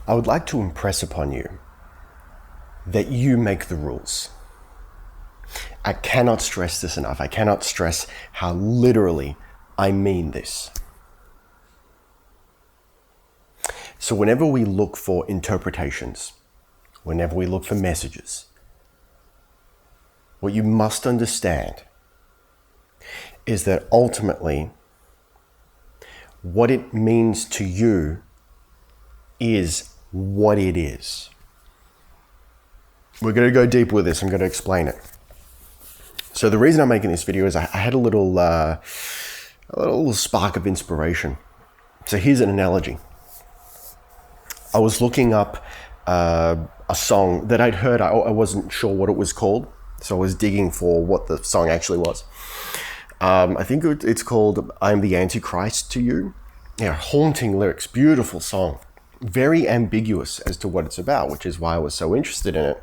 I would like to impress upon you that you make the rules. I cannot stress this enough. I cannot stress how literally I mean this. So whenever we look for interpretations, whenever we look for messages, what you must understand is that ultimately what it means to you is what it is. We're going to go deep with this. I'm going to explain it. So the reason I'm making this video is I had a little spark of inspiration. So here's an analogy. I was looking up a song that I'd heard. I wasn't sure what it was called, so I was digging for what the song actually was. I think it's called "I'm the Antichrist to You." Yeah, haunting lyrics, beautiful song, very ambiguous as to what it's about, which is why I was so interested in it.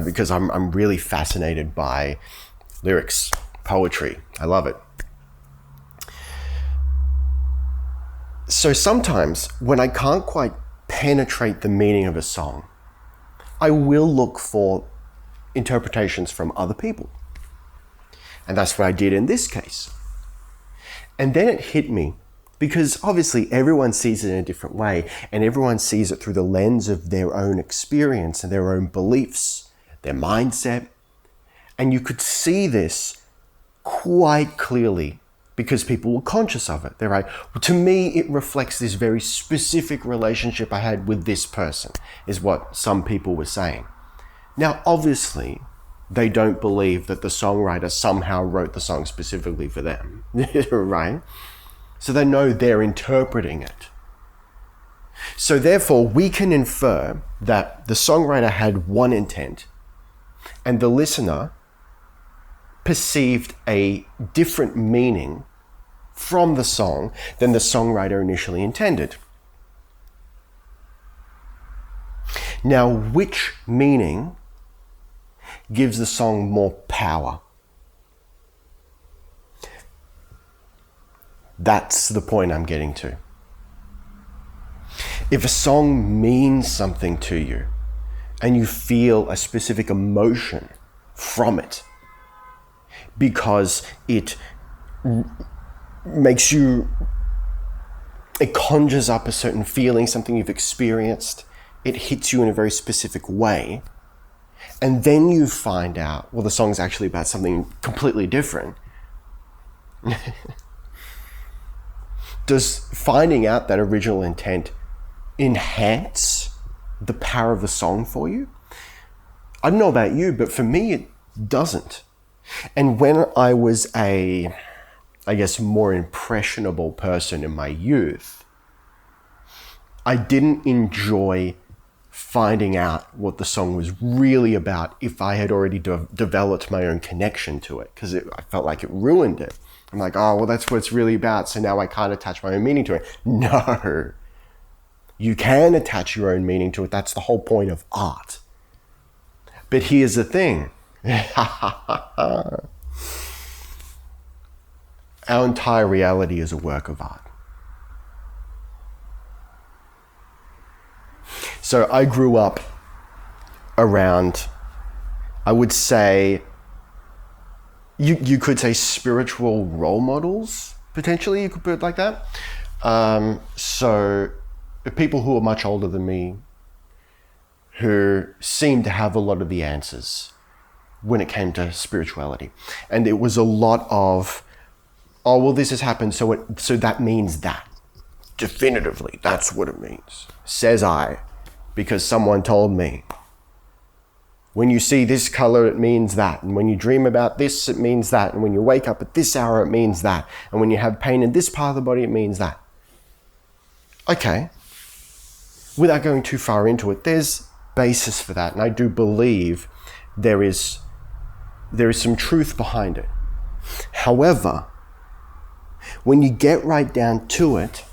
Because I'm really fascinated by lyrics, poetry. I love it. So sometimes when I can't quite penetrate the meaning of a song, I will look for interpretations from other people. And that's what I did in this case. And then it hit me, because obviously everyone sees it in a different way, and everyone sees it through the lens of their own experience and their own beliefs, their mindset. And you could see this quite clearly because people were conscious of it. They're like, to me, it reflects this very specific relationship I had with this person, is what some people were saying. Now, obviously, they don't believe that the songwriter somehow wrote the song specifically for them, right? So they know they're interpreting it. So therefore, we can infer that the songwriter had one intent and the listener perceived a different meaning from the song than the songwriter initially intended. Now, which meaning gives the song more power? That's the point I'm getting to. If a song means something to you and you feel a specific emotion from it because it makes you, it conjures up a certain feeling, something you've experienced, it hits you in a very specific way, and then you find out, well, the song's actually about something completely different. Does finding out that original intent enhance the power of the song for you? I don't know about you, but for me, it doesn't. And when I was a, I guess, more impressionable person in my youth, I didn't enjoy finding out what the song was really about if I had already developed my own connection to it, because I felt like it ruined it. I'm like, oh, well, that's what it's really about, so now I can't attach my own meaning to it. No. You can attach your own meaning to it. That's the whole point of art. But here's the thing. Our entire reality is a work of art. So I grew up around, I would say, you could say spiritual role models, potentially, you could put it like that. So people who are much older than me, who seemed to have a lot of the answers when it came to spirituality. And it was a lot of, oh, well, this has happened, so that means that. Definitively, that's what it means. Says I, because someone told me. When you see this color, it means that. And when you dream about this, it means that. And when you wake up at this hour, it means that. And when you have pain in this part of the body, it means that. Okay. Without going too far into it, there's basis for that. And I do believe there is some truth behind it. However, when you get right down to it,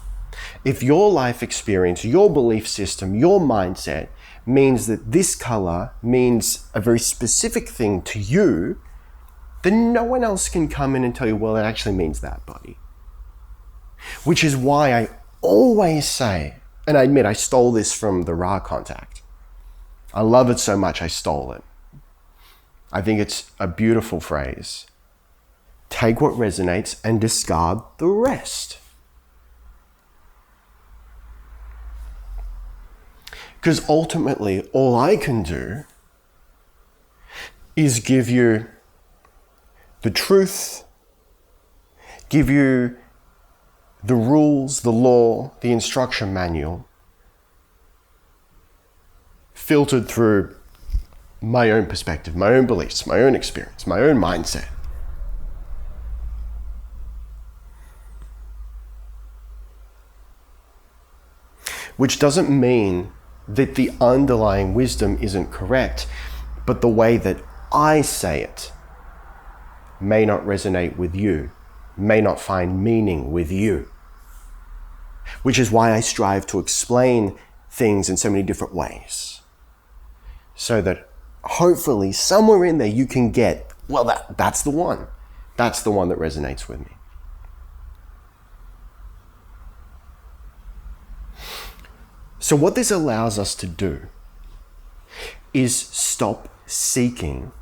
if your life experience, your belief system, your mindset means that this color means a very specific thing to you, then no one else can come in and tell you, well, it actually means that, buddy. Which is why I always say, And I admit, I stole this from the Ra contact. I love it so much, I stole it. I think it's a beautiful phrase. Take what resonates and discard the rest. Because ultimately, all I can do is give you the truth, give you the rules, the law, the instruction manual, filtered through my own perspective, my own beliefs, my own experience, my own mindset. Which doesn't mean that the underlying wisdom isn't correct, but the way that I say it may not resonate with you, may not find meaning with you. Which is why I strive to explain things in so many different ways. So that hopefully somewhere in there you can get, well, that's the one. That's the one that resonates with me. So what this allows us to do is stop seeking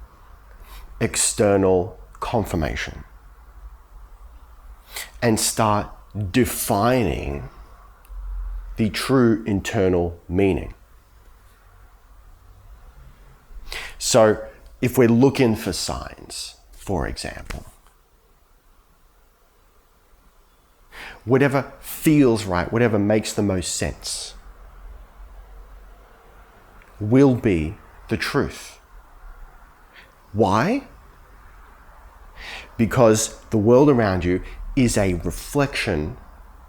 external confirmation and start defining the true internal meaning. So if we're looking for signs, for example, whatever feels right, whatever makes the most sense, will be the truth. Why? Because the world around you is a reflection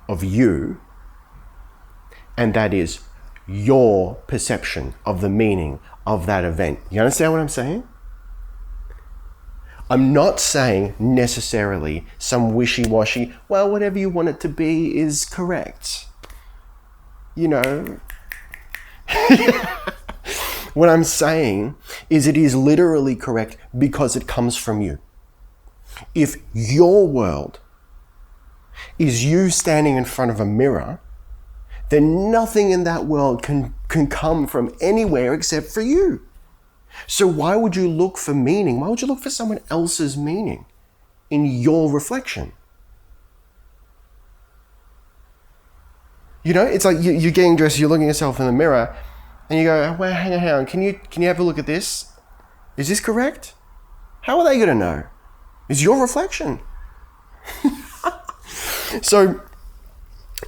of you, and that is your perception of the meaning of that event. You understand what I'm saying? I'm not saying necessarily some wishy-washy, well, whatever you want it to be is correct. You know. What I'm saying is it is literally correct because it comes from you. If your world is you standing in front of a mirror, then nothing in that world can come from anywhere except for you. So why would you look for meaning? Why would you look for someone else's meaning in your reflection? You know, it's like you're getting dressed, you're looking at yourself in the mirror, and you go, well, hang on, can you have a look at this? Is this correct? How are they going to know? It's your reflection. So,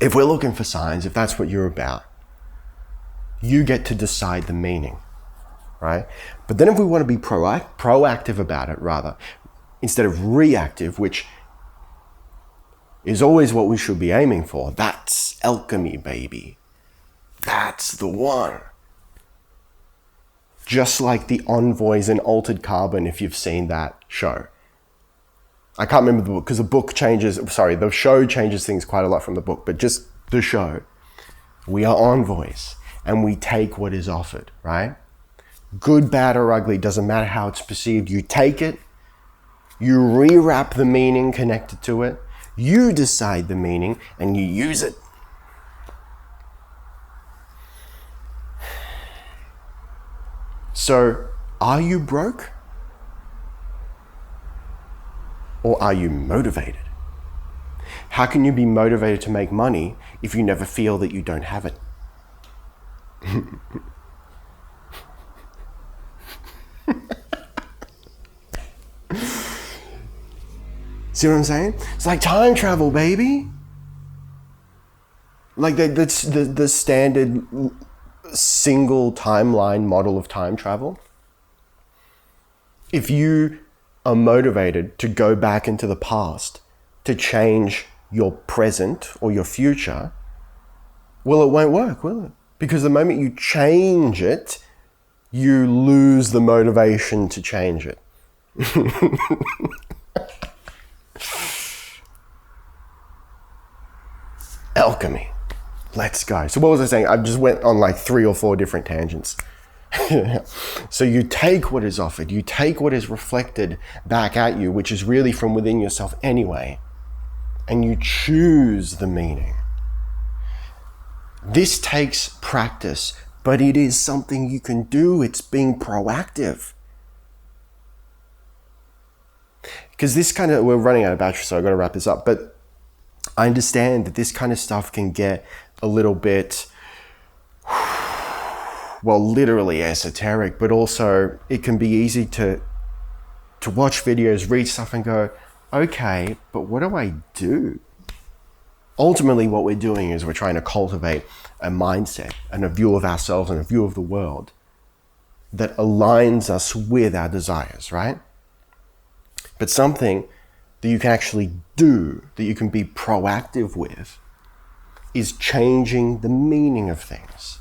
if we're looking for signs, if that's what you're about, you get to decide the meaning, right? But then if we want to be proactive about it, rather, instead of reactive, which is always what we should be aiming for, that's alchemy, baby. That's the one. Just like the Envoys in Altered Carbon, if you've seen that show. I can't remember the book because the show changes things quite a lot from the book, but just the show. We are envoys and we take what is offered, right? Good, bad, or ugly, doesn't matter how it's perceived. You take it, you rewrap the meaning connected to it, you decide the meaning, and you use it. So, are you broke? Or are you motivated? How can you be motivated to make money if you never feel that you don't have it? See what I'm saying? It's like time travel, baby. Like that's the standard single timeline model of time travel. If you are motivated to go back into the past to change your present or your future, well, it won't work, will it? Because the moment you change it, you lose the motivation to change it. Alchemy. Let's go. So what was I saying? I just went on like 3 or 4 different tangents. So you take what is offered, you take what is reflected back at you, which is really from within yourself anyway, and you choose the meaning. This takes practice, but it is something you can do. It's being proactive. Because we're running out of battery, so I've got to wrap this up. But I understand that this kind of stuff can get a little bit, well, literally esoteric, but also it can be easy to watch videos, read stuff and go, okay, but what do I do? Ultimately, what we're doing is we're trying to cultivate a mindset and a view of ourselves and a view of the world that aligns us with our desires, right? But something that you can actually do, that you can be proactive with, is changing the meaning of things.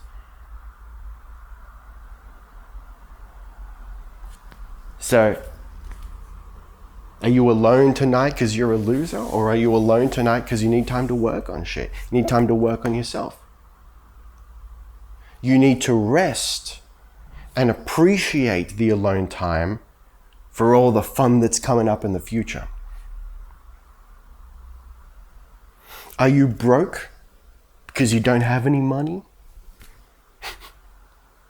So, are you alone tonight because you're a loser? Or are you alone tonight because you need time to work on shit? You need time to work on yourself. You need to rest and appreciate the alone time for all the fun that's coming up in the future. Are you broke because you don't have any money?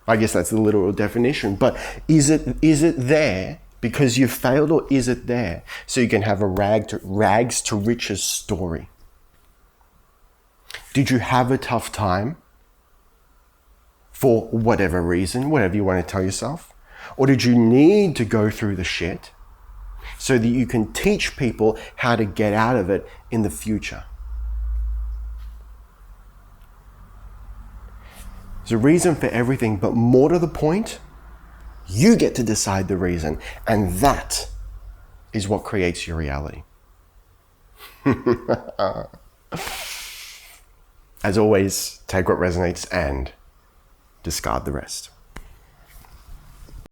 I guess that's the literal definition. But is it there because you failed, or is it there so you can have a rags to riches story? Did you have a tough time for whatever reason, whatever you want to tell yourself? Or did you need to go through the shit so that you can teach people how to get out of it in the future? There's a reason for everything, but more to the point, you get to decide the reason, and that is what creates your reality. As always, take what resonates and discard the rest.